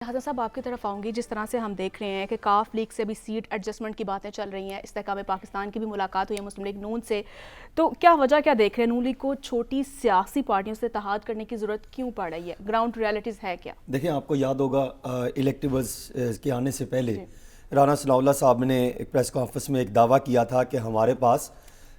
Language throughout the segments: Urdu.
حسن صاحب آپ کی طرف آؤں گی. جس طرح سے ہم دیکھ رہے ہیں کہ کاف لیگ سے بھی سیٹ ایڈجسٹمنٹ کی باتیں چل رہی ہیں, استحکام پاکستان کی بھی ملاقات ہوئی ہے مسلم لیگ نون سے, تو کیا وجہ کیا دیکھ رہے ہیں؟ نون لیگ کو چھوٹی سیاسی پارٹیوں سے اتحاد کرنے کی ضرورت کیوں پڑ رہی ہے؟ گراؤنڈ ریالٹیز ہے کیا؟ دیکھیں, آپ کو یاد ہوگا الیکٹیبلز کے آنے سے پہلے رانا ثناء اللہ صاحب نے ایک پریس کانفرنس میں ایک دعویٰ کیا تھا کہ ہمارے پاس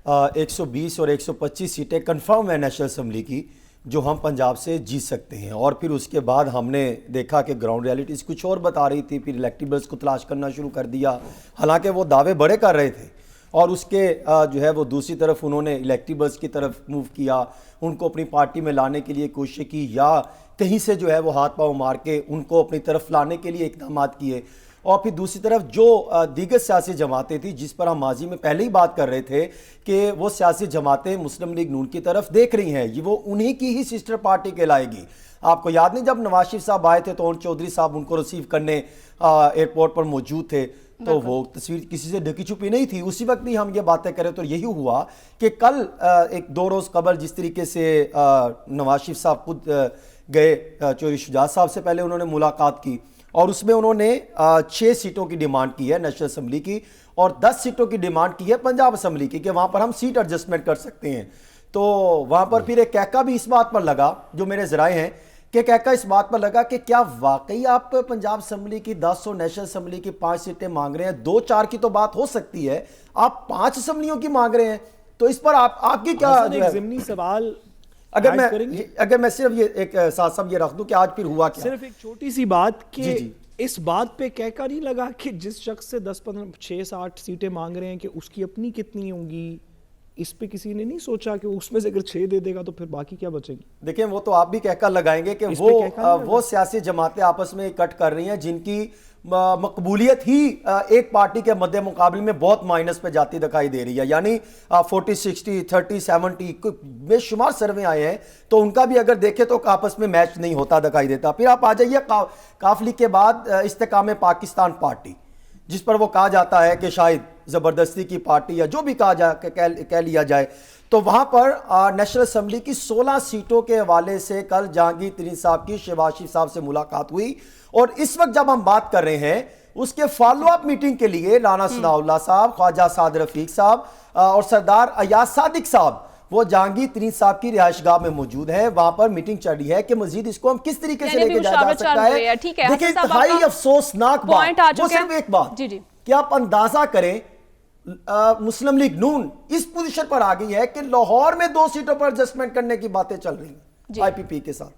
120 اور 125 سیٹیں کنفرم ہیں نیشنل اسمبلی کی جو ہم پنجاب سے جیت سکتے ہیں. اور پھر اس کے بعد ہم نے دیکھا کہ گراؤنڈ ریالٹیز کچھ اور بتا رہی تھی, پھر الیکٹیبلز کو تلاش کرنا شروع کر دیا, حالانکہ وہ دعوے بڑے کر رہے تھے. اور اس کے جو ہے وہ دوسری طرف انہوں نے الیکٹیبلز کی طرف موو کیا, ان کو اپنی پارٹی میں لانے کے لیے کوشش کی, یا کہیں سے جو ہے وہ ہاتھ پاؤں مار کے ان کو اپنی طرف لانے کے لیے اقدامات کیے. اور پھر دوسری طرف جو دیگر سیاسی جماعتیں تھیں جس پر ہم ماضی میں پہلے ہی بات کر رہے تھے کہ وہ سیاسی جماعتیں مسلم لیگ نون کی طرف دیکھ رہی ہیں, یہ وہ انہی کی ہی سسٹر پارٹی کہلائے گی. آپ کو یاد نہیں جب نواز شریف صاحب آئے تھے تو چودھری صاحب ان کو ریسیو کرنے ایئرپورٹ پر موجود تھے, تو وہ تصویر کسی سے ڈھکی چھپی نہیں تھی. اسی وقت بھی ہم یہ باتیں کریں تو یہی ہوا کہ کل ایک 2 روز قبل جس طریقے سے نواز شریف صاحب خود گئے چودھری شجاعت صاحب سے, پہلے انہوں نے ملاقات کی اور اس میں انہوں نے 6 سیٹوں کی ڈیمانڈ کی ہے نیشنل اسمبلی کی, اور 10 سیٹوں کی ڈیمانڈ کی ہے پنجاب اسمبلی کی کہ وہاں پر ہم سیٹ ایڈجسٹمنٹ کر سکتے ہیں. تو وہاں پر پھر ایک کہکا بھی اس بات پر لگا, جو میرے ذرائع ہیں کہ کہکا اس بات پر لگا کہ کیا واقعی آپ پنجاب اسمبلی کی 10 اور نیشنل اسمبلی کی 5 سیٹیں مانگ رہے ہیں؟ 2-4 کی تو بات ہو سکتی ہے, آپ 5 اسمبلیوں کی مانگ رہے ہیں, تو اس پر آپ کی کیا جو ہے ضمنی سوال اگر میں صرف یہ ایک ساتھ ساتھ یہ رکھ دوں کہ آج پھر ہوا کیا؟ صرف ایک چھوٹی سی بات کہ اس بات پہ کہکا نہیں لگا کہ جس شخص سے 6-8 سیٹیں مانگ رہے ہیں کہ اس کی اپنی کتنی ہوں گی, اس پہ کسی نے نہیں سوچا کہ اس میں سے اگر 6 دے دے گا تو پھر باقی کیا بچے گی؟ دیکھیں, وہ تو آپ بھی کہکا لگائیں گے کہ وہ سیاسی جماعتیں آپس میں اکٹھ کر رہی ہیں جن کی مقبولیت ہی ایک پارٹی کے مد مقابل میں بہت مائنس پہ جاتی دکھائی دے رہی ہے. یعنی 40-60 30-70 بے شمار سروے آئے ہیں, تو ان کا بھی اگر دیکھیں تو آپس میں میچ نہیں ہوتا دکھائی دیتا. پھر آپ آ جائیے کاف لیگ کے بعد استحکام پاکستان پارٹی, جس پر وہ کہا جاتا ہے کہ شاید زبردستی کی پارٹی یا جو بھی کہہ لیا جائے. تو وہاں پر نیشنل اسمبلی کی 16 سیٹوں کے حوالے سے کل جہانگیر ترین صاحب کی شہباز شریف صاحب سے ملاقات ہوئی, اور اس وقت جب ہم بات کر رہے ہیں اس کے فالو اپ میٹنگ کے لیے رانا ثناء اللہ صاحب, خواجہ سعد رفیق صاحب اور سردار ایاز صادق صاحب وہ جہانگیر ترین صاحب کی رہائش گاہ میں موجود ہے. وہاں پر میٹنگ چل رہی ہے کہ مزید اس کو ہم کس طریقے سے لے کے جایا جا سکتا ہے. دیکھیں, انتہائی افسوسناک بات, وہ صرف ایک بات کہ آپ اندازہ کریں مسلم لیگ نون اس پوزیشن پر آ گئی ہے کہ لاہور میں 2 سیٹوں پر ایڈجسٹمنٹ کرنے کی باتیں چل رہی ہیں آئی پی پی کے ساتھ.